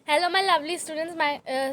Hello, my lovely students.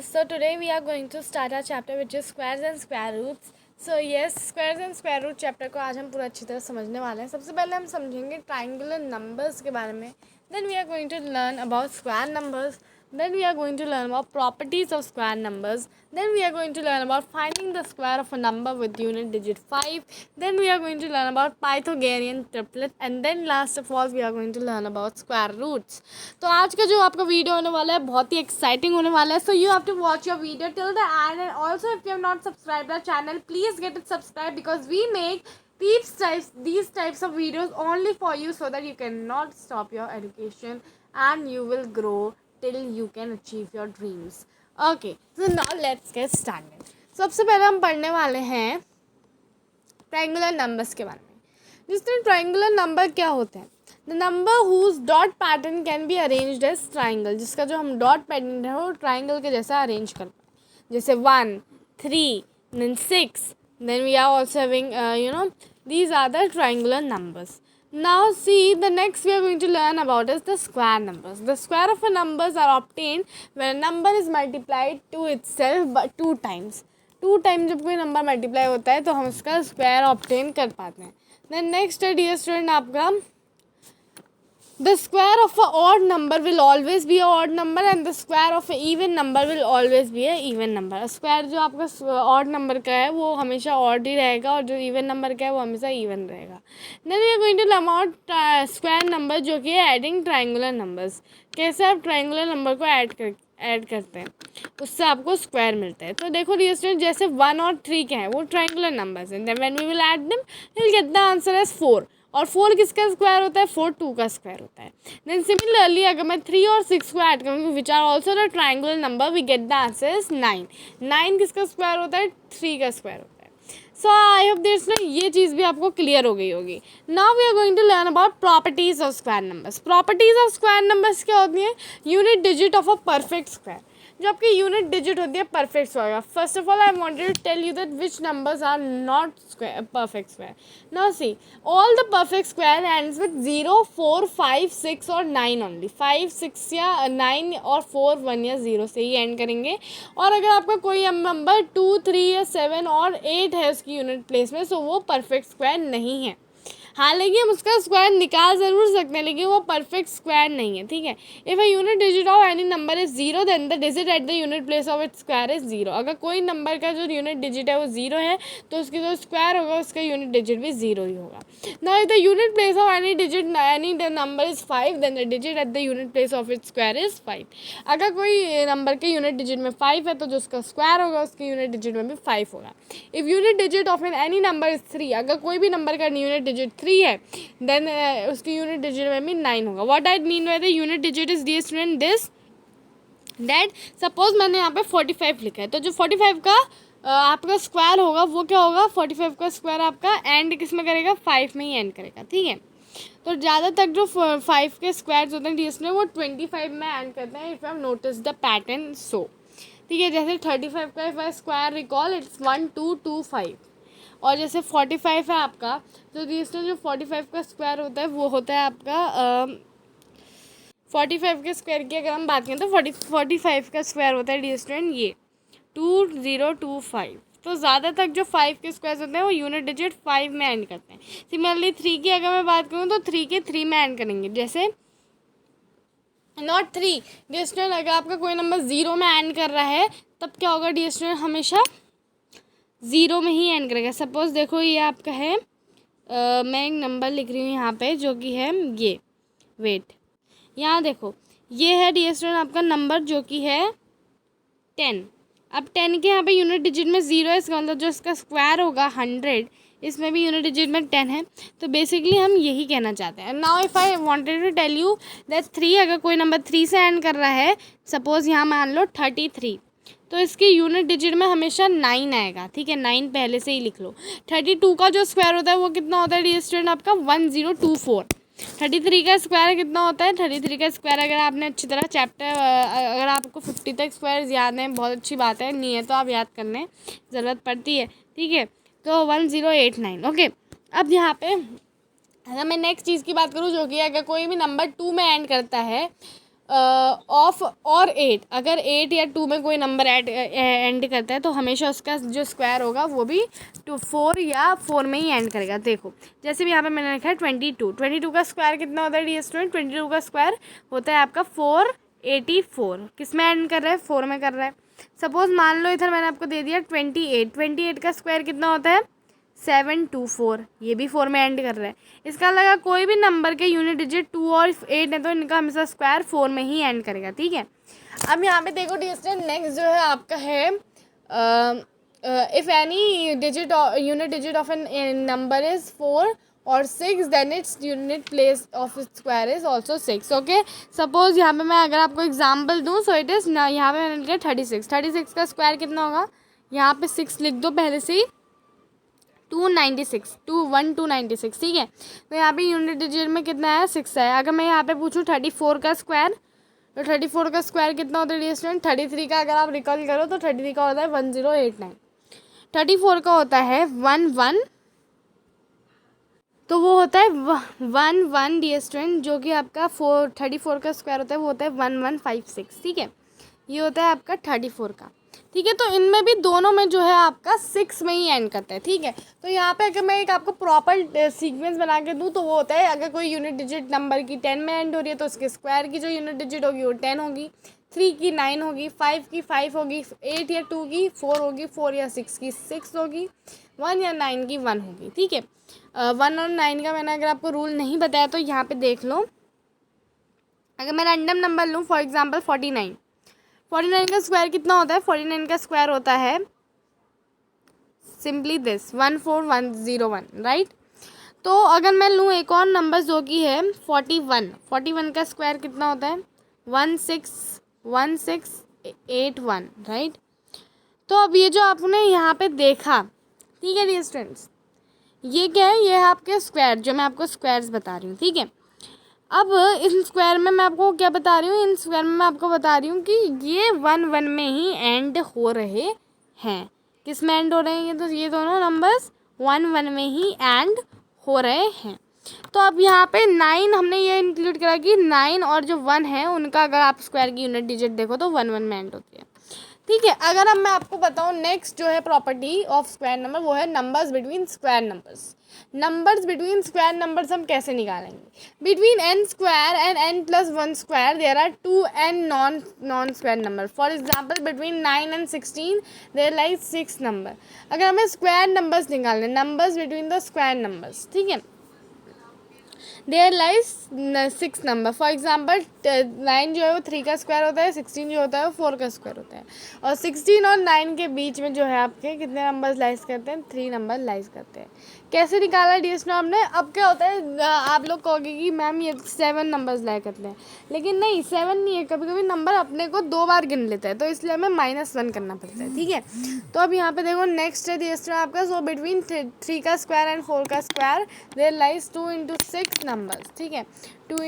So today we are going to start our chapter which is squares and square roots. So yes, squares and square root chapter को आज हम पूरा अच्छी तरह समझने वाले हैं. सबसे पहले हम समझेंगे ट्राइंगुलर नंबर्स के बारे में. Then we are going to learn about square numbers. Then we are going to learn about properties of square numbers. Then we are going to learn about finding the square of a number with unit digit 5. Then we are going to learn about Pythagorean triplet. And then last of all we are going to learn about square roots. तो आज का जो आपका video होने वाला है बहुत ही exciting होने वाला है. So you have to watch your video till the end and also if you have not subscribed our channel please get it subscribe because we make these types of videos only for you so that you cannot stop your education and you will grow till you can achieve your dreams. Okay, so now let's get started. सबसे पहले हम पढ़ने वाले हैं triangular numbers के बारे में. जिसमें ट्रायंगुलर नंबर क्या होते हैं? The number whose dot pattern can be arranged as triangle. जिसका जो हम डॉट पैटर्न है वो ट्राइंगल के जैसा अरेंज कर पाए. जैसे 1, 3, then 6. Then we are also having these are the triangular numbers. Now see, the next we are going to learn about is the square numbers. The square of a numbers are obtained when a number is multiplied to itself but 2 times. 2 time जब कोई number multiply होता है तो हम उसका square obtain कर पाते हैं. देन नेक्स्ट है डियर स्टूडेंट आपका the square of a odd number will always be a odd number and the square of a even number will always be a even number. Square जो आपका odd number का है वो हमेशा odd ही रहेगा और जो even number का है वो हमेशा even रहेगा. Then we are going to learn about square number जो कि है adding triangular numbers. कैसे आप triangular number को ऐड करते हैं उससे आपको स्क्वायर मिलता है. तो देखो डियर स्टूडेंट जैसे 1 और 3 क्या है वो ट्रायंगुलर नंबर्स हैं. Then when we will add them we will get the answer as 4. और 4 किसका स्क्वायर होता है? 4 2 का स्क्वायर होता है. देन सिमिलरली अगर मैं 3 और 6 को ऐड करूँगी which are also the triangular number we get the answer is 9. 9 किसका स्क्वायर होता है? 3 का स्क्वायर होता है. सो आई होप दिस ये चीज़ भी आपको क्लियर हो गई होगी. Now we are going to learn about properties of square numbers. Properties of square numbers क्या होती हैं? Unit digit of a perfect square. जो आपकी यूनिट डिजिट होती है perfect square. First of all I wanted to tell you that which numbers are not square perfect square. Now see all the perfect square ends with 0, 4, 5, 6 और 9 only. 5, 6 या 9 और 4, 1 या 0 से ही and करेंगे. और अगर आपका कोई नंबर 2, 3 या 7 और 8 है उसकी यूनिट प्लेस में तो वो परफेक्ट स्क्वायर नहीं है. हालांकि हम उसका स्क्वायर निकाल ज़रूर सकते हैं लेकिन वो परफेक्ट स्क्वायर नहीं है. ठीक है. If a unit digit of any number is 0 then the digit at the unit place of its square is 0. अगर कोई नंबर का जो यूनिट डिजिट है वो 0 है तो उसकी जो स्क्वायर होगा उसका यूनिट डिजिट भी 0 ही होगा. Now if the unit place of any number is 5 then the digit at the unit place of its square is 5. अगर कोई नंबर के यूनिट डिजिट में 5 है तो जो उसका स्क्वायर होगा उसके यूनिट डिजिट में भी 5 होगा. If unit digit of any number is 3. अगर कोई भी नंबर का यूनिट डिजिट 3 है देन उसकी यूनिट डिजिट में भी 9 होगा. What I mean by the unit digit is dear student this that suppose मैंने यहाँ पे 45 लिखा है तो जो 45 का आपका स्क्वायर होगा वो क्या होगा? 45 का स्क्वायर आपका एंड किस में करेगा? 5 में ही एंड करेगा. ठीक है. तो ज़्यादातर जो 5 के स्क्वायर्स होते हैं डियर स्टूडेंट वो 25 में एंड करते हैं. If you have notice the pattern so. ठीक है. जैसे 35 का स्क्वायर रिकॉल इट्स 1 2 2 5. और जैसे 45 है आपका तो डियर जो 45 का स्क्वायर होता है वो होता है आपका 45 के स्क्वायर की अगर हम बात करें तो 45 का स्क्वायर होता है डियर स्टूडेंट ये 2025. तो ज़्यादातर जो 5 के स्क्वायर होते हैं वो यूनिट डिजिट 5 में एंड करते हैं. सिमिलरली 3 की अगर मैं बात करूँ तो 3 के 3 में एंड करेंगे. जैसे नॉट 3 डियर स्टूडेंट अगर आपका कोई नंबर 0 में एंड कर रहा है तब क्या होगा डियर स्टूडेंट? हमेशा 0 में ही एंड करेगा. सपोज देखो ये आपका है मैं एक नंबर लिख रही हूँ यहाँ पे जो कि है ये वेट. यहाँ देखो ये है डियर स्टूडेंट आपका नंबर जो कि है 10. अब 10 के यहाँ पे यूनिट डिजिट में 0 है. इसका मतलब जो इसका स्क्वायर होगा 100 इसमें भी यूनिट डिजिट में 10 है. तो बेसिकली हम यही कहना चाहते हैं. Now if I wanted to tell you that 3 अगर कोई नंबर 3 से एंड कर रहा है सपोज यहाँ मान लो 33 तो इसकी यूनिट डिजिट में हमेशा 9 आएगा. ठीक है. 9 पहले से ही लिख लो. 32 का जो स्क्वायर होता है वो कितना होता है डियर स्टूडेंट आपका 1024. 33 का स्क्वायर कितना होता है? 33 का स्क्वायर अगर आपने अच्छी तरह चैप्टर अगर आपको 50 तक स्क्वायर याद हैं बहुत अच्छी बात है. नहीं है तो आप याद करने ज़रूरत पड़ती है. ठीक है. तो 1089. ओके. अब यहाँ पे अगर मैं नेक्स्ट चीज़ की बात करूँ जो कि अगर कोई भी नंबर 2 में एंड करता है ऑफ और 8, अगर 8 या 2 में कोई नंबर एंड करता है तो हमेशा उसका जो स्क्वायर होगा वो भी 4 या 4 में ही एंड करेगा। देखो जैसे भी यहाँ पे मैंने लिखा है 22 का स्क्वायर कितना होता है डियर स्टूडेंट, 22 का स्क्वायर होता है आपका 484। किस में एंड कर रहा है, 4 में कर रहा है। सपोज मान लो इधर मैंने आपको दे दिया 28 का स्क्वायर कितना होता है 724, ये भी 4 में एंड कर रहा है। इसका लगा कोई भी नंबर के यूनिट डिजिट 2 और 8 है तो इनका हमेशा स्क्वायर 4 में ही एंड करेगा, ठीक है। अब यहाँ पे देखो डियर स्टूडेंट नेक्स्ट जो है आपका है if any digit unit digit of an number is 4 और 6 then its unit place of square is also 6। Okay, suppose यहाँ पे मैं अगर आपको एग्जाम्पल दूँ सो इट इज़ ना, यहाँ पे मैंने लिखा 36 का स्क्वायर कितना होगा, यहाँ पे 6 लिख दो पहले से ही, 296, 296, ठीक है। तो यहाँ पे यूनिट डिजिट में कितना है 6 है। अगर मैं यहाँ पे पूछूँ 34 का स्क्वायर, तो 34 का स्क्वायर कितना होता है डियर स्टूडेंट, 33 का अगर आप रिकॉल करो तो 33 का होता है 1089, 34 का होता है 11, तो वो होता है 11 डियर स्टूडेंट, जो कि आपका 34 का स्क्वायर होता है वो होता है 1156, ठीक है। ये होता है आपका 34 का, ठीक है। तो इनमें भी दोनों में जो है आपका 6 में ही एंड करता है, ठीक है। तो यहाँ पे अगर मैं एक आपको प्रॉपर सीक्वेंस बना के दूँ तो वो होता है अगर कोई यूनिट डिजिट नंबर की 10 में एंड हो रही है तो उसके स्क्वायर की जो यूनिट डिजिट होगी वो 10 होगी, 3 की 9 होगी, 5 की 5 होगी, 8 या 2 की 4 होगी, 4 या 6 की 6 होगी, 1 या 9 की 1 होगी, ठीक है। 1 और 9 का मैंने अगर आपको रूल नहीं बताया तो यहाँ पे देख लो। अगर मैं रैंडम नंबर लूँ फॉर एग्जांपल 49 का स्क्वायर कितना होता है, 49 का स्क्वायर होता है सिंपली दिस 14101, राइट। तो अगर मैं लूँ एक और नंबर जो कि है 41 का स्क्वायर कितना होता है 1681, राइट। तो अब ये जो आपने यहाँ पे देखा, ठीक है डियर स्टूडेंट्स, ये क्या है, ये है आपके स्क्वायर, जो मैं आपको स्क्वायर्स बता रही हूँ, ठीक है। अब इस स्क्वायर में मैं आपको क्या बता रही हूँ, इन स्क्वायर में मैं आपको बता रही हूँ कि ये 1 में ही एंड हो रहे हैं। किस में एंड हो रहे हैं, ये तो ये दोनों नंबर्स 1 में ही एंड हो रहे हैं। तो अब यहाँ पे 9 हमने ये इंक्लूड करा कि 9 और जो 1 है उनका अगर आप स्क्वायर की यूनिट डिजिट देखो तो 1 में एंड होती है, ठीक है। अगर अब मैं आपको बताऊँ नेक्स्ट जो है प्रॉपर्टी ऑफ स्क्वायर नंबर वो है numbers between square numbers. Numbers between square numbers हम कैसे निकालेंगे, between n square and n+1 square there are 2n non square number. For example between 9 and 16 there lies 6 number. अगर हमें square numbers निकालने, numbers between the square numbers, ठीक है, there lies 6 number. For example 9 जो है वो 3 का square होता है, 16 जो होता है वो 4 का स्क्वायर होता है, और 16 और 9 के बीच में जो है आपके कितने नंबर्स लाइज करते हैं, 3 नंबर लाइज करते हैं। कैसे निकाला डीएस में आपने, अब क्या होता है आप लोग कहोगे कि मैम ये 7 नंबर्स लाइज करते हैं, लेकिन नहीं 7 नहीं है, कभी कभी नंबर अपने को 2 बार गिन लेता है तो इसलिए हमें -1 करना पड़ता है, ठीक है। तो अब यहाँ पे देखो नेक्स्ट है डीएस में आपका, सो बिटवीन 3 का स्क्वायर एंड 4 का स्क्वायर देयर लाइज 2 × 6 नंबर्स, ठीक है। 2 ×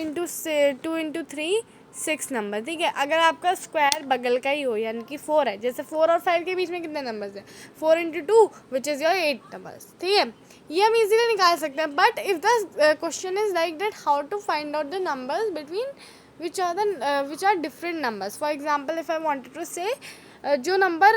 3 6 नंबर, ठीक है। अगर आपका स्क्वायर बगल का ही हो यानी कि 4 है, जैसे 4 और 5 के बीच में कितने नंबर्स हैं, 4 × 2 विच इज़ योर 8 नंबर्स, ठीक है। ये हम इजीली निकाल सकते हैं, but if the question is like that how to find out the numbers between which are different numbers. For example if I wanted to say जो number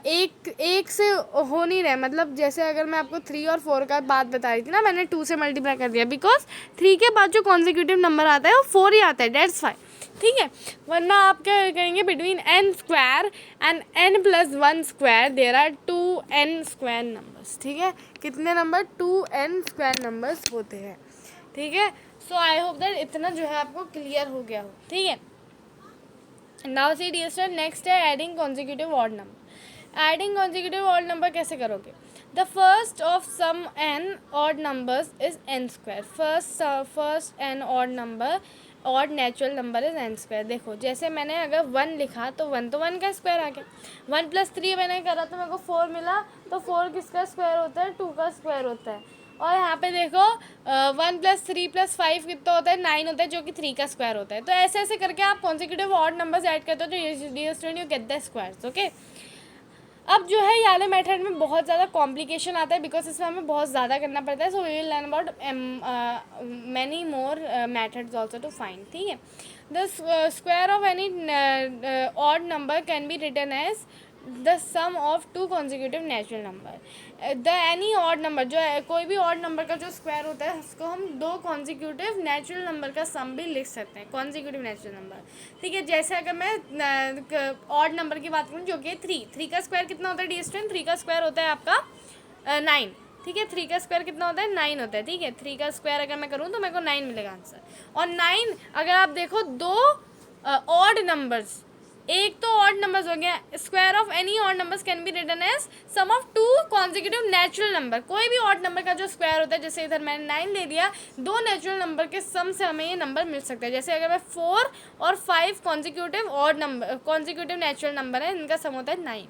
एक से हो नहीं रहे, मतलब जैसे अगर मैं आपको 3 और 4 का बात बता रही थी ना, मैंने 2 से मल्टीप्लाई कर दिया बिकॉज 3 के बाद जो कॉन्जिक्यूटिव नंबर आता है वो 4 ही आता है, डेट्स वाई, ठीक है। वरना आप क्या करेंगे, between n square and n+1 square there are 2n square numbers, ठीक है। कितने नंबर, 2n स्क्वायर नंबर्स होते हैं, ठीक है। सो आई होप दैट इतना जो है आपको क्लियर हो गया हो, ठीक है। Now see dear student next है adding consecutive odd number. Adding consecutive odd number कैसे करोगे, the first of sum n odd numbers is n square. First n odd number, odd natural number is n square. देखो जैसे मैंने अगर 1 लिखा तो 1 तो 1 का स्क्वायर आ गया, 1 + 3 मैंने करा तो मेरे को 4 मिला, तो 4 किसका स्क्वायर होता है, 2 का स्क्वायर होता है। और यहाँ पे देखो 1 + 3 + 5 कितना होता है, 9 होता है, जो कि 3 का स्क्वायर होता है। तो ऐसे ऐसे करके आप कॉन्जिक्यूटिव ऑड नंबर्स ऐड करते हो तो dear student you get the squares, okay. अब जो है ये वाले मेथड में बहुत ज़्यादा कॉम्प्लिकेशन आता है बिकॉज इसमें हमें बहुत ज़्यादा करना पड़ता है। So we will learn about many more methods also to find, ठीक है। The square of any odd number can be written as the sum of two consecutive natural number. The any odd number, जो कोई भी odd number का जो square होता है उसको हम दो कॉन्जिक्यूटिव नेचुरल नंबर का सम भी लिख सकते हैं, कॉन्जिक्यूटिव नेचुरल नंबर। ठीक है, जैसे अगर मैं ऑड नंबर की बात करूँ जो कि थ्री का स्क्वायर कितना होता है डी स्टूडेंट? थ्री का स्क्वायर होता है आपका 9। ठीक है, थ्री का स्क्वायर कितना होता है? 9 होता है। ठीक है, थ्री का स्क्वायर अगर मैं करूँ तो मेरे को 9 मिलेगा आंसर। और 9 अगर आप देखो दो ऑड नंबर्स, एक तो ऑड नंबर्स हो गया, square of any odd numbers can be written as sum of two consecutive natural number. कोई भी ऑड नंबर का जो स्क्वायर होता है, जैसे इधर मैंने 9 ले लिया, दो नेचुरल नंबर के सम से हमें ये नंबर मिल सकता है। जैसे अगर मैं 4 और 5 consecutive odd number, consecutive natural number है, इनका सम होता है 9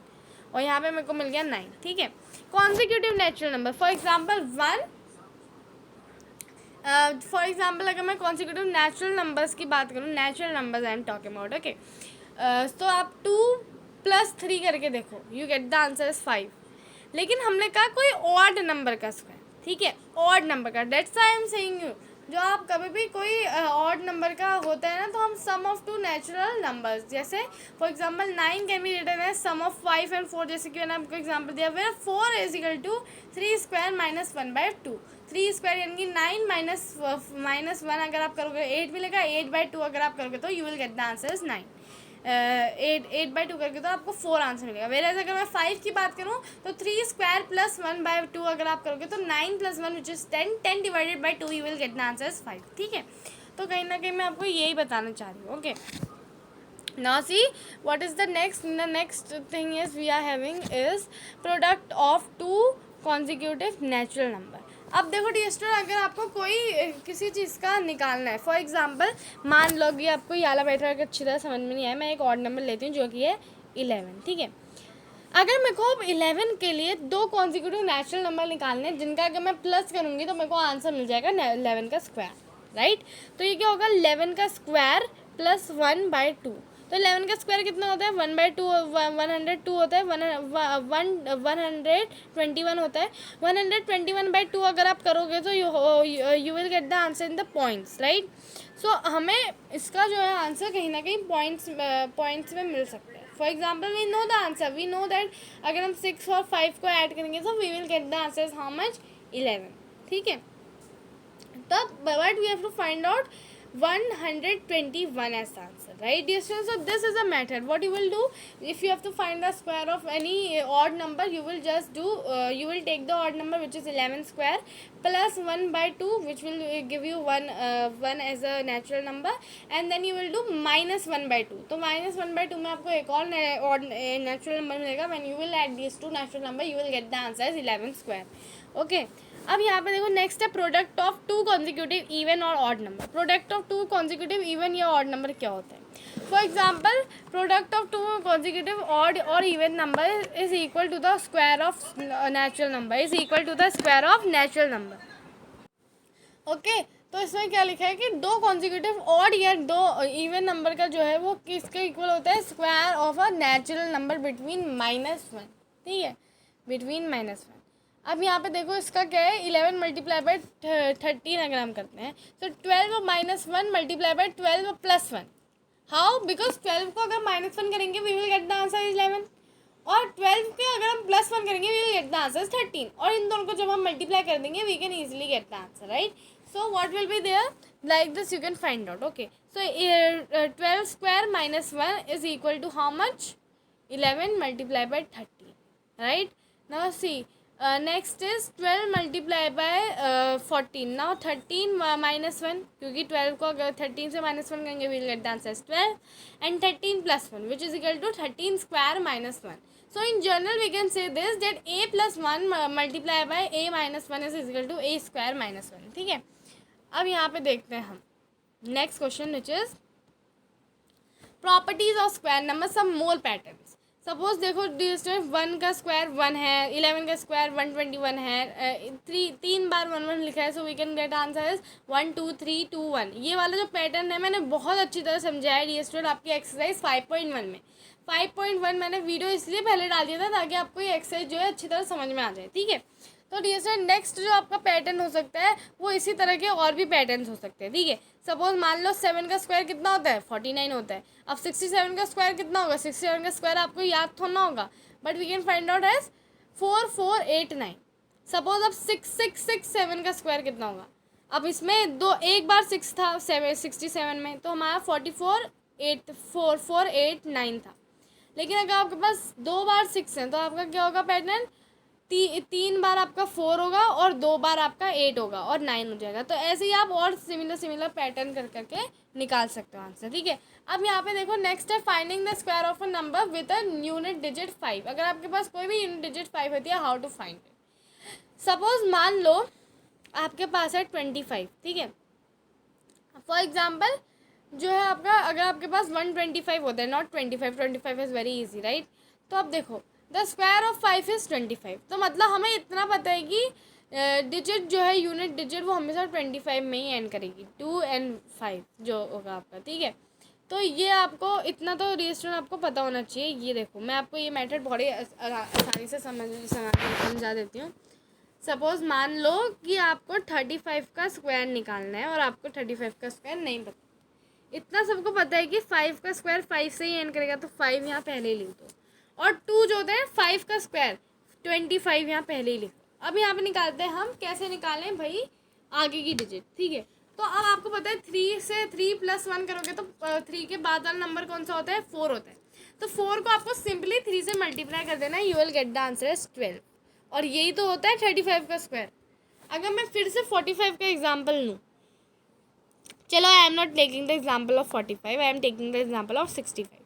और यहाँ पे मेरे को मिल गया 9। ठीक है, consecutive natural number for example 1, for example अगर मैं कॉन्जिक्यूटिव नेचुरल नंबर्स की बात करूँ, natural numbers I am talking about, okay. तो आप 2 + 3 करके देखो, you get the answer is 5। लेकिन हमने कहा कोई ऑड नंबर का स्क्वायर, ठीक है, ऑड नंबर का, that's I am saying you. जो आप कभी भी कोई ऑड नंबर का होता है ना, तो हम sum of two natural numbers, जैसे for example 9 can be written as sum of 5 and 4, जैसे कि मैंने आपको एग्जांपल दिया, where 4 is equal to 3 square minus 1/2। 3 square यानी कि 9 माइनस 1 अगर आप करोगे 8 मिलेगा, 8/2 अगर आप करोगे तो you will get the answer is 9। 8/2 करके तो आपको 4 आंसर मिलेगा। वेराज अगर मैं 5 की बात करूँ तो 3 स्क्वायर + 1/2 अगर आप करोगे तो 9 + 1 which is 10, 10 divided by 2 you will get the answer is 5। ठीक है, तो कहीं ना कहीं मैं आपको यही बताना चाह रही हूँ। Okay, now see what is the next thing is we are having is product of two consecutive natural number। अब देखो डियर स्टूडेंट, अगर आपको कोई किसी चीज़ का निकालना है, फॉर एग्जांपल मान लो कि आपको ये वाला बैठा अगर अच्छी तरह समझ में नहीं आया, मैं एक ऑड नंबर लेती हूँ जो कि है 11। ठीक है, अगर मेरे को अब 11 के लिए दो कॉन्जिक्यूटिव नेचुरल नंबर निकालने हैं जिनका अगर मैं प्लस करूँगी तो मेरे को आंसर मिल जाएगा 11 का स्क्वायर, राइट। तो ये क्या होगा, 11 का स्क्वायर + 1/2। तो 11 का स्क्वायर कितना होता है? 1/2, 102 होता है, 121 होता है। 121/2 अगर आप करोगे तो you will get the answer in the points, right. So हमें इसका जो है आंसर कहीं ना कहीं पॉइंट्स में मिल सकता है। For example we know the answer, we know that अगर हम 6 और 5 को ऐड करेंगे तो we will get the answer how much? 11। ठीक है, तो but we have to find out 121 as the answer, right dear students? So this is a method. What you will do, if you have to find the square of any odd number, you will just do you will take the odd number which is 11 square plus 1/2 which will give you 1 as a natural number, and then you will do minus 1/2। तो minus 1/2 में आपको एक और odd natural number मिलेगा। when you will add these two natural number you will get the answer as 11 square। okay, अब यहाँ पे देखो नेक्स्ट है product of two consecutive even और odd number. Product of two consecutive even या odd number क्या होता है? For example product of two consecutive odd और even number is equal to the square of natural number, is equal to the square of natural number. Okay, तो इसमें क्या लिखा है कि दो कॉन्जिक्यूटिव ऑड या दो इवन नंबर का जो है वो किसके इक्वल होता है? Square of a natural number between -1। ठीक है, बिटवीन -1। अब यहाँ पे देखो इसका क्या है, 11 × 13 अगर हम करते हैं तो 12 - 1 × 12 + 1। हाउ? बिकॉज 12 को अगर -1 करेंगे we will get the answer 11, और 12 के अगर हम +1 करेंगे we will get the answer 13, और इन दोनों को जब हम मल्टीप्लाई कर देंगे we can easily get the answer, right. So what will be there, like this you can find out. Okay, so 12 square - 1 is equal to how much? 11 × 13, right. Now see next is 12 × 14। Now 13 - 1, क्योंकि 12 को अगर 13 से -1 करेंगे we will get the answer 12, and 13 + 1 which is equal to 13 square -1। So in general we can say this that a + 1 × a - 1 is equal to a square -1। ठीक है, अब यहाँ पे देखते हैं हम next question which is properties of square number, some more patterns. Suppose देखो 1 का स्क्वायर 1 है, 11 का स्क्वायर 121 है, 3 बार 1 1 लिखा है, so we can get answer is 1 2 3 2 1। ये वाला जो पैटर्न है मैंने बहुत अच्छी तरह समझाया है डियर स्टूडेंट आपकी एक्सरसाइज 5.1 में। 5.1 मैंने वीडियो इसलिए पहले डाल दिया था ताकि आपको ये एक्सरसाइज जो है अच्छी तरह समझ में आ जाए। ठीक है, तो डियर स्टूडेंट नेक्स्ट जो आपका पैटर्न हो सकता है वो इसी तरह के और भी पैटर्न्स हो सकते हैं, ठीक है। सपोज मान लो 7 का स्क्वायर कितना होता है, 49 होता है। अब 67 का स्क्वायर कितना होगा, 67 का स्क्वायर आपको याद थोड़ा होगा, but we can find out as 4489। Suppose अब 6667 का स्क्वायर कितना होगा, अब इसमें एक बार 6 था 67 में, तो हमारा 4489 था। लेकिन अगर आपके पास 2 बार 6 है तो आपका क्या होगा पैटर्न, 3 बार आपका 4 होगा और 2 बार आपका 8 होगा और 9 हो जाएगा। तो ऐसे ही आप और सिमिलर पैटर्न करके निकाल सकते हो आंसर, ठीक है। अब यहाँ पे देखो नेक्स्ट है finding the square of a number with a unit digit 5। अगर आपके पास कोई भी यूनिट डिजिट 5 होती है, how to find it. Suppose मान लो आपके पास है 25, ठीक है। फॉर एग्जाम्पल जो है आपका, अगर आपके पास 125 होता है, not 25 is very easy, right. तो अब देखो द स्क्वायर ऑफ 5 इज़ 25। तो मतलब हमें इतना पता है कि डिजिट जो है यूनिट डिजिट वो हमेशा 25 में ही एंड करेगी, 2 and 5 जो होगा आपका, ठीक है। तो ये आपको इतना तो रजिस्टर आपको पता होना चाहिए। ये देखो मैं आपको ये मेथड बहुत ही आसानी से समझा देती हूँ। सपोज मान लो कि आपको 35 का स्क्वायर निकालना है और आपको 35 का स्क्वायर नहीं पता। इतना सबको पता है कि 5 का स्क्वायर 5 से ही एंड करेगा, तो 5 यहाँ पहले ही लिख दो। और 2 जो होता है 5 का स्क्वायर 25 यहाँ पहले ही लिख दो। अब यहाँ पे निकालते हैं हम, कैसे निकालें भाई, आगे की डिजिट, ठीक है। तो अब आपको पता है 3 से 3 + 1 करोगे तो 3 के बाद वाला नंबर कौन सा होता है, 4 होता है। तो 4 को आपको सिंपली 3 से मल्टीप्लाई कर देना है, you will get the answer as 12। और यही तो होता है 35 का स्क्वायर। अगर मैं फिर से 45 का एग्जाम्पल लूँ, चलो I am not taking the example of 45, I am taking the example of 65।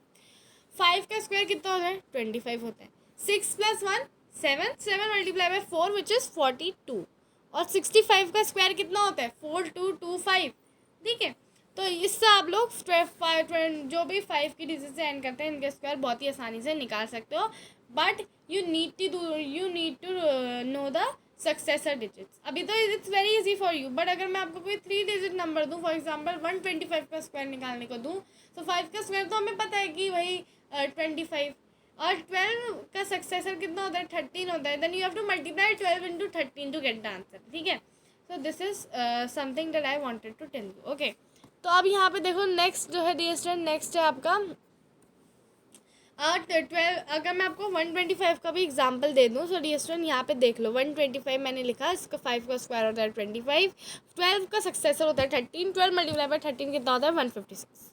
5 का स्क्वायर कितना होता है, 25 होता है। 6 + 1 7, 7 × 4 विच इज़ 42। और 65 का स्क्वायर कितना होता है, 4225, ठीक है। तो इससे आप लोग जो भी 5 की डिजिट से एंड करते हैं इनके स्क्वायर बहुत ही आसानी से निकाल सकते हो, but you need to know the successor digits. अभी तो it's very easy for you, but अगर मैं आपको कोई 3 डिजिट नंबर दूँ, फॉर एग्जांपल 125 का स्क्वायर निकालने को दूँ, तो 5 का स्क्वायर तो हमें पता है कि वही 25, और 12 का सक्सेसर कितना होता है, 13 होता है। Then you have to multiply 12 × 13 to get the answer, ठीक है। So this is something that I wanted to tell you, okay. तो अब यहाँ पे देखो नेक्स्ट जो है डियर स्टूडेंट, नेक्स्ट है आपका 12। अगर मैं आपको 125 का भी एग्जाम्पल दे दूँ, सो डियर स्टूडेंट यहाँ पे देख लो 125 मैंने लिखा, इसका 5 का स्क्वायर होता है 25, 12 का सक्सेसर होता है 13, 12 × 13 कितना होता है 156।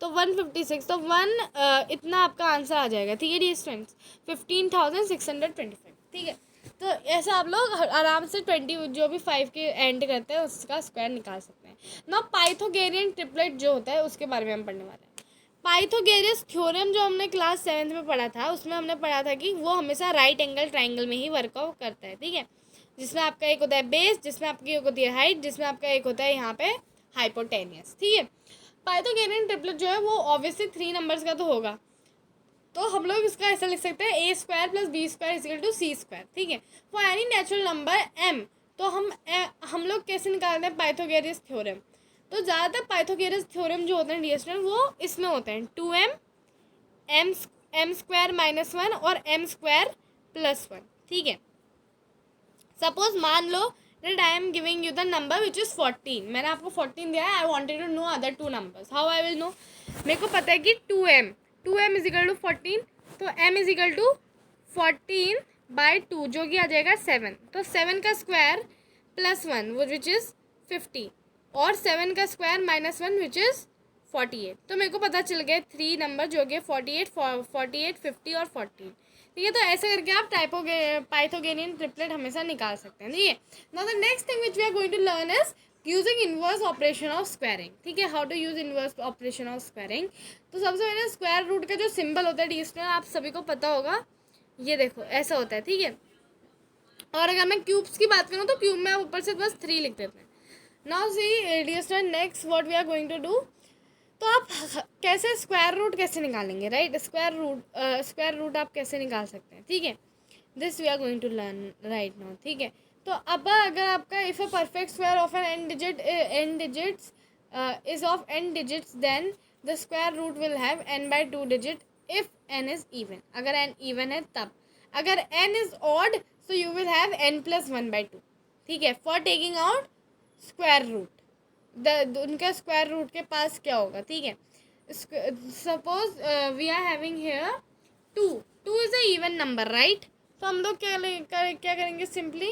तो 156, तो 1 इतना आपका आंसर आ जाएगा, ठीक है डियर स्टूडेंट्स, 15,625, ठीक है। तो ऐसे आप लोग आराम से 20 जो भी 5 के एंड करते हैं उसका स्क्वायर निकाल सकते हैं। ना पाइथागोरियन ट्रिपलेट जो होता है उसके बारे में हम पढ़ने वाले हैं। पाइथागोरस थ्योरम जो हमने क्लास 7 में पढ़ा था, उसमें हमने पढ़ा था कि वो हमेशा राइट एंगल ट्राइंगल में ही वर्कआउट करता है, ठीक है। जिसमें आपका एक होता है बेस, जिसमें आपकी एक होती है हाइट, जिसमें आपका एक होता है यहाँ पे हाइपोटेनियस, ठीक है। पाइथागोरियन ट्रिपलेट जो है वो ऑब्वियसली 3 नंबर्स का तो होगा, तो हम लोग इसका ऐसा लिख सकते हैं a² + b² = c², ठीक है। For any natural number m, तो हम लोग कैसे निकालते हैं पाइथागोरस थ्योरम। तो ज़्यादातर पाइथागोरस थ्योरम जो होते हैं डियर स्टूडेंट वो इसमें होते हैं 2m m² - 1 और m² + 1, ठीक है। सपोज मान लो that I am giving you the number which is 14, मैंने आपको 14 दिया है, I wanted to know other 2 numbers, how I will know। मेरे को पता है कि 2m = 14, तो m = 14/2 जो कि आ जाएगा 7। तो 7 का स्क्वायर +1 विच इज़ 50 और 7 का स्क्वायर -1 विच इज़ 48। तो मेरे को पता चल गया 3 नंबर जो कि 48, 50 और 14, ठीक है। तो ऐसे करके आप पाइथागोरियन ट्रिपलेट हमेशा निकाल सकते हैं, ठीक है। Now the next thing which we are going to learn is using inverse operation of squaring, ठीक है। How to use inverse operation of squaring. तो सबसे पहले स्क्वायर रूट का जो सिंबल होता है डी स्क्वायर, आप सभी को पता होगा, ये देखो ऐसा होता है, ठीक है। और अगर मैं क्यूब्स की बात करूँ तो क्यूब में आप ऊपर से बस 3 लिख देते हैं। Now see D square, next what we are going to do. तो आप कैसे स्क्वायर रूट कैसे निकालेंगे, राइट। स्क्वायर रूट आप कैसे निकाल सकते हैं, ठीक है। This we are going to learn right now, ठीक है। तो अब अगर आपका if a perfect square of n digits is of n digits, then the square root will have n/2 digit if n is even. अगर n even है तब, अगर n is odd so you will have n plus 1/2, ठीक है, for taking out square root, उनका square root के पास क्या होगा, ठीक है। Suppose we are having here 2 is a even number, right. तो हम लोग क्या करेंगे सिंपली,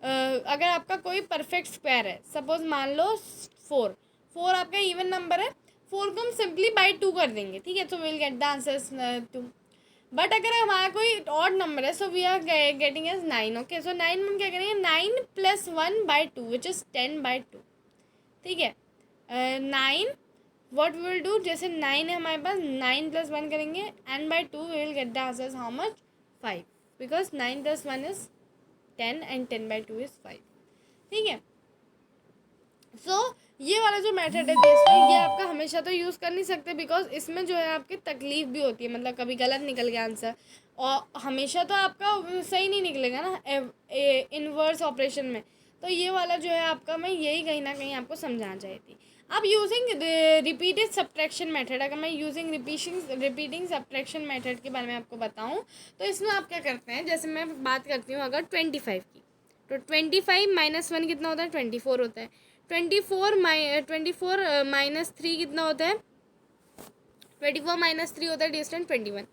अगर आपका कोई परफेक्ट स्क्वायर है, सपोज मान लो 4 आपका इवन नंबर है, 4 को हम सिंपली बाई 2 कर देंगे, ठीक है, तो will get the answer 2। But अगर हमारा कोई ऑड नंबर है, so we are getting as 9, okay. So 9 में हम क्या करेंगे, 9 प्लस 1/2 विच इज़ 10/2, ठीक है। 9 व्हाट वी विल डू, जैसे 9 है हमारे पास, 9 प्लस 1 करेंगे, n/2 we will get the answer how much, 5, because 9 plus 1 is 10 and 10/2 is 5, ठीक है। सो ये वाला जो मेथड है दोस्तों, ये आपका हमेशा तो यूज़ कर नहीं सकते, बिकॉज इसमें जो है आपकी तकलीफ भी होती है, मतलब कभी गलत निकल गया आंसर, और हमेशा तो आपका सही नहीं निकलेगा ना इनवर्स ऑपरेशन में। तो ये वाला जो है आपका, मैं यही कहीं ना कहीं आपको समझाना चाहिए थी। अब यूजिंग रिपीटेड सब्ट्रैक्शन मेथड, अगर मैं यूजिंग रिपीटिंग सब्ट्रैक्शन मेथड के बारे में आपको बताऊँ, तो इसमें आप क्या करते हैं, जैसे मैं बात करती हूँ अगर 25 की, तो 25 माइनस 1 कितना होता है, 24 होता है। 24 माइनस 3 कितना होता है, 24 माइनस 3 होता है डिस्टेंस 21।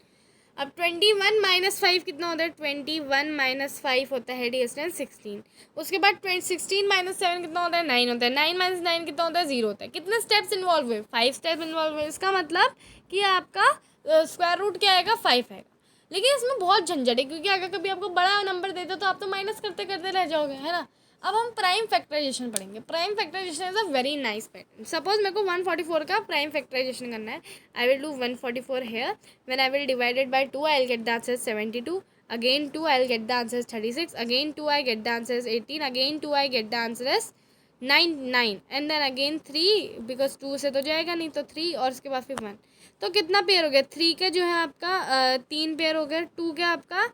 अब 21 माइनस 5 कितना होता है, 21 माइनस 5 होता है डिस्टेंस 16। उसके बाद 16 माइनस 7 कितना होता है, 9 होता है। 9 माइनस 9 कितना होता है, 0 होता है। कितने स्टेप्स इन्वॉल्व हुए, 5 स्टेप इन्वॉल्व हुए। इसका मतलब कि आपका स्क्वायर रूट क्या आएगा, 5 आएगा। लेकिन इसमें बहुत झंझट है, क्योंकि अगर कभी आपको बड़ा नंबर देते तो आप तो माइनस करते करते रह जाओगे, है ना। अब हम प्राइम फैक्टराइजेशन पढ़ेंगे। Prime factorization is a very nice pattern. Suppose मेरे को 144 का प्राइम फैक्टराइजेशन करना है, I will do 144 here, when I will divide it by 2 I will get the answer 72, again 2 I will get the answer is 36, again 2 I get the answer is 18, again 2 I get the answer is 9 and then again 3 because 2 से तो जाएगा नहीं, तो 3 और उसके बाद फिर 1। तो कितना पेयर हो गया, 3 का जो है आपका 3 पेयर हो गया, 2 का आपका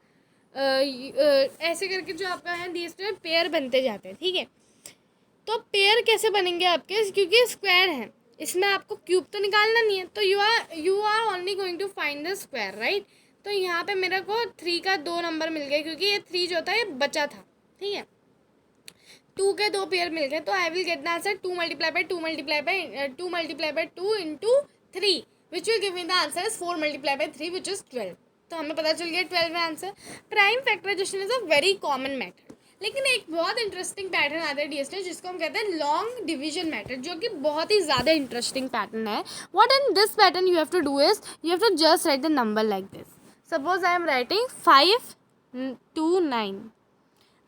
ऐसे करके जो आपका है दिस में पेयर बनते जाते हैं, ठीक है। तो पेयर कैसे बनेंगे आपके, क्योंकि स्क्वायर है, इसमें आपको क्यूब तो निकालना नहीं है, तो you are only going to find the square, right. तो यहाँ पे मेरे को 3 का 2 नंबर मिल गया, क्योंकि ये 3 जो था ये बचा था, ठीक है। 2 के 2 पेयर मिल गए, तो I will get the answer 2 multiply by 2 multiply by 2 into 3 which will give me the answer is 4 multiply by 3 which is 12। तो हमें पता चल गया 12 है answer. Prime factorization is a very common method, लेकिन एक बहुत इंटरेस्टिंग पैटर्न आता है डीएसटी, जिसको हम कहते हैं लॉन्ग डिवीजन मेथड, जो कि बहुत ही ज़्यादा इंटरेस्टिंग पैटर्न है। What in this pattern you have to do is you have to just write the number like this. Suppose I am writing 5 2 9,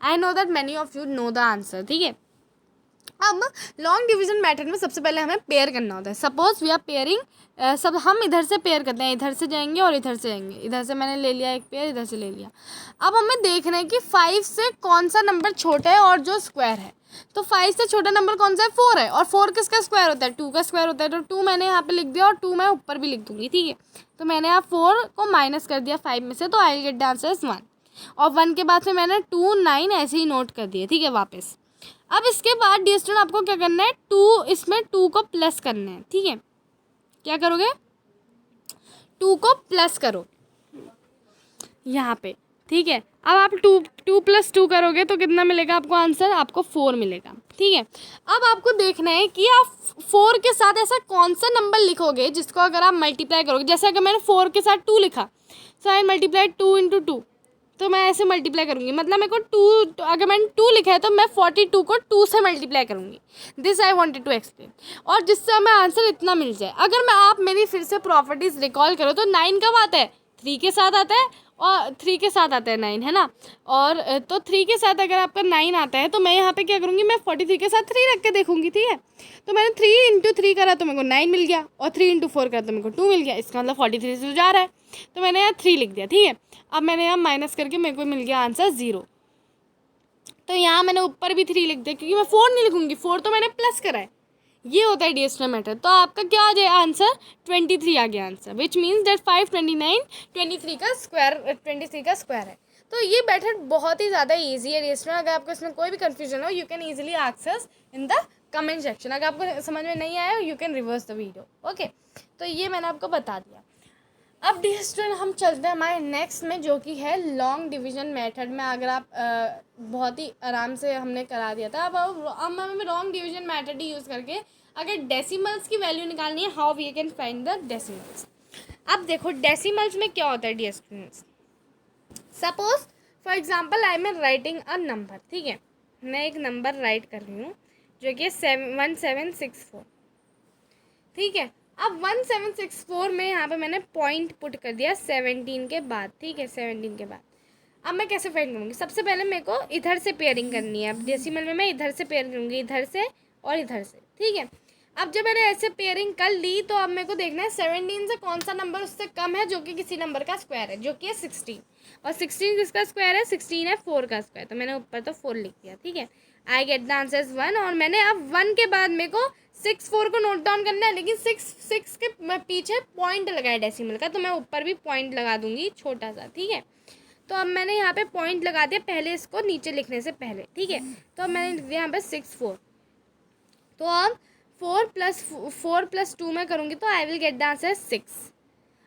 I know that many of you know the answer, ठीक है। अब long division method में सबसे पहले हमें pair करना होता है। सपोज वी आर पेयरिंग, सब हम इधर से पेयर करते हैं, इधर से जाएंगे और इधर से जाएंगे, इधर से मैंने ले लिया एक पेयर, इधर से ले लिया। अब हमें देखना है कि 5 से कौन सा नंबर छोटा है और जो स्क्वायर है। तो 5 से छोटा नंबर कौन सा है, 4 है, और 4 किसका स्क्वायर होता है, 2 का स्क्वायर होता है। तो 2 मैंने यहाँ पे लिख दिया और 2 मैं ऊपर भी लिख दूंगी, ठीक है। तो मैंने यहाँ 4 को माइनस कर दिया 5 में से, तो I will get the answer is 1, और 1 के बाद से मैंने 2 9 ऐसे ही नोट कर दिए, ठीक है, वापस। अब इसके बाद डियर स्टूडेंट आपको क्या करना है, 2 इसमें 2 को प्लस करना है, ठीक है। क्या करोगे, 2 को प्लस करो यहाँ पे, ठीक है। अब आप 2 प्लस 2 करोगे तो कितना मिलेगा आपको आंसर, आपको 4 मिलेगा, ठीक है। अब आपको देखना है कि आप 4 के साथ ऐसा कौन सा नंबर लिखोगे जिसको अगर आप मल्टीप्लाई करोगे, जैसे अगर मैंने 4 के साथ 2 लिखा, सो आई मल्टीप्लाई 2 इंटू 2, तो मैं ऐसे मल्टीप्लाई करूँगी, मतलब मेरे को 2, अगर मैंने 2 लिखा है तो मैं 42 को 2 से मल्टीप्लाई करूँगी। This I wanted to explain, और जिससे हमें आंसर इतना मिल जाए। अगर मैं आप मेरी फिर से प्रॉपर्टीज़ रिकॉल करो तो 9 कब आता है, 3 के साथ आता है, और 3 के साथ आता है 9, है ना। और तो 3 के साथ अगर आपका 9 आता है तो मैं यहाँ पे क्या करूँगी, मैं 43 के साथ 3 रख के देखूँगी, ठीक है। तो मैंने 3 इंटू 3 करा तो मेरे को 9 मिल गया, और 3 इंटू 4 करा तो मेरे को 2 मिल गया, इसका मतलब 43 से जा रहा है, तो मैंने यहाँ 3 लिख दिया, ठीक है। अब मैंने यहाँ माइनस करके मेरे को मिल गया आंसर 0, तो यहाँ मैंने ऊपर भी 3 लिख दिया, क्योंकि मैं 4 नहीं लिखूँगी, 4 तो मैंने प्लस करा है। ये होता है डीएसटी मेथड। तो आपका क्या आ जाए आंसर, 23 आ गया आंसर, विच मीन्स दैट 529 23 का स्क्वायर है। तो ये मेथड बहुत ही ज़्यादा ईजी है डीएसटी में। अगर आपको इसमें कोई भी कन्फ्यूजन हो, you can easily ask us in the comment section. अगर आपको समझ में नहीं आया, you can reverse the video, okay. तो ये मैंने आपको बता दिया। अब डियर स्टूडेंट हम चलते हैं हमारे नेक्स्ट में, जो कि है लॉन्ग डिवीजन मेथड में। अगर आप बहुत ही आराम से हमने करा दिया था। अब हमें लॉन्ग डिवीजन मेथड ही यूज़ करके अगर डेसिमल्स की वैल्यू निकालनी है, how we can find the decimals. अब देखो डेसिमल्स में क्या होता है dear students. Suppose for example I am writing a number, ठीक है, मैं एक नंबर राइट कर रही हूँ जो कि 1764, ठीक है। अब 1764 में यहाँ पे मैंने पॉइंट पुट कर दिया 17 के बाद, ठीक है, 17 के बाद। अब मैं कैसे फाइंड करूँगी, सबसे पहले मेरे को इधर से पेयरिंग करनी है। अब डेसिमल में मैं इधर से पेयर करूँगी, इधर से और इधर से, ठीक है। अब जब मैंने ऐसे पेयरिंग कर ली तो अब मेरे को देखना है 17 से कौन सा नंबर उससे कम है जो कि किसी नंबर का स्क्वायर है, जो कि है 16। और 16 किसका स्क्वायर है, 16 है 4 का स्क्वायर, तो मैंने ऊपर तो 4 लिख दिया, ठीक है। I get the answer is 1। और मैंने अब 1 के बाद मेरे को 6 4 को नोट डाउन करना है, लेकिन 6 के पीछे पॉइंट लगाया डेसिमल का, तो मैं ऊपर भी पॉइंट लगा दूंगी छोटा सा, ठीक है। तो अब मैंने यहाँ पे पॉइंट लगा दिया पहले इसको नीचे लिखने से पहले, ठीक है। तो अब मैंने लिख दिया यहाँ पे 6 4। तो अब 4 + 2 में करूँगी तो I will get the answer 6।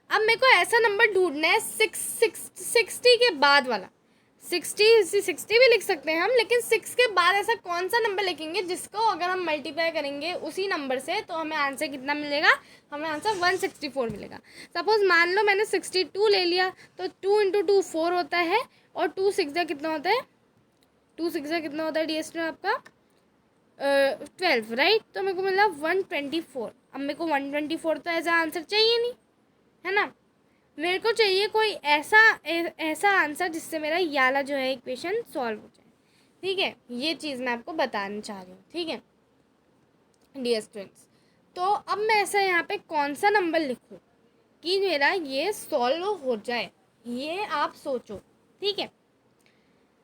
अब मेरे को ऐसा नंबर ढूंढना है 60 के बाद वाला। 60 भी लिख सकते हैं हम, लेकिन 6 के बाद ऐसा कौन सा नंबर लिखेंगे जिसको अगर हम मल्टीप्लाई करेंगे उसी नंबर से तो हमें आंसर कितना मिलेगा, हमें आंसर 164 मिलेगा। सपोज मान लो मैंने 62 ले लिया, तो 2 × 2 4 होता है, और 2 6 कितना होता है, 2 6 कितना होता है डियर स्टूडेंट आपका 12, राइट। तो मेरे को मिला 124। अब मेरे को 124 तो ऐसा आंसर चाहिए नहीं, है ना। मेरे को चाहिए कोई ऐसा आंसर जिससे मेरा ये वाला जो है इक्वेशन सॉल्व हो जाए, ठीक है। ये चीज़ मैं आपको बताना चाह रही हूँ, ठीक है डियर स्टूडेंट्स। तो अब मैं ऐसा यहाँ पे कौन सा नंबर लिखूँ कि मेरा ये सॉल्व हो जाए, ये आप सोचो, ठीक है।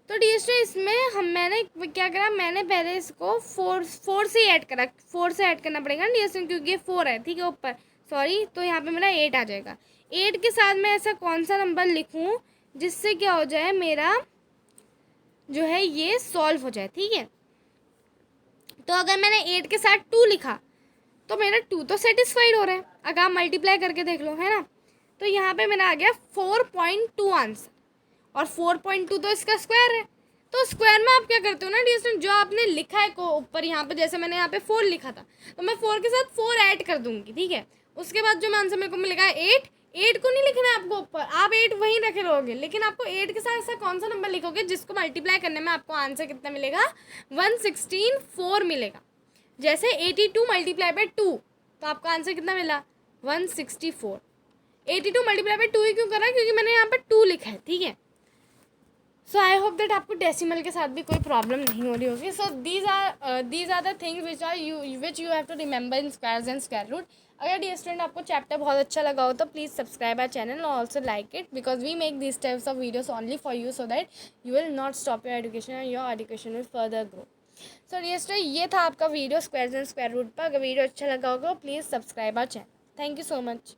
तो डियर स्टूडेंट इसमें मैंने क्या करा, मैंने पहले इसको 4 से ऐड करा, 4 से ऐड करना पड़ेगा ना डियर स्टूडेंट, क्योंकि ये 4 है, ठीक है ऊपर, सॉरी। तो यहाँ पे मेरा 8 आ जाएगा। 8 के साथ मैं ऐसा कौन सा नंबर लिखूँ जिससे क्या हो जाए, मेरा जो है ये सॉल्व हो जाए, ठीक है। तो अगर मैंने 8 के साथ 2 लिखा तो मेरा 2 तो सेटिस्फाइड हो रहा है, अगर आप मल्टीप्लाई करके देख लो, है ना। तो यहाँ पे मेरा आ गया 4.2 आंसर, और 4.2 तो इसका स्क्वायर है। तो स्क्वायर में आप क्या करते हो ना डियर स्टूडेंट, जो आपने लिखा है को ऊपर यहाँ पे, जैसे मैंने यहाँ पे 4 लिखा था तो मैं 4 के साथ 4 ऐड कर दूंगी, ठीक है। उसके बाद जो आंसर मेरे को मिलेगा 8। 8 को नहीं लिखना है आपको ऊपर, आप 8 वहीं रखे रहोगे, लेकिन आपको 8 के साथ ऐसा कौन सा नंबर लिखोगे जिसको मल्टीप्लाई करने में आपको आंसर कितना मिलेगा, 164 मिलेगा। जैसे 82 × 2 तो आपका आंसर कितना मिला, 164। 82 × 2 ही क्यों करा, क्योंकि मैंने यहाँ पर 2 लिखा है, ठीक है। सो आई होप दैट आपको डेसिमल के साथ भी कोई प्रॉब्लम नहीं हो रही होगी। So these are the things which you have to remember in squares and square root. अगर डियर स्टूडेंट आपको चैप्टर बहुत अच्छा लगा हो तो प्लीज़ सब्सक्राइब आवर चैनल और also like it, because we make this types of videos only for you, so that you will not stop your education and your education will further grow. So dear student ये था आपका video squares and square root पर। अगर video अच्छा लगा होगा please subscribe our channel. Thank you so much.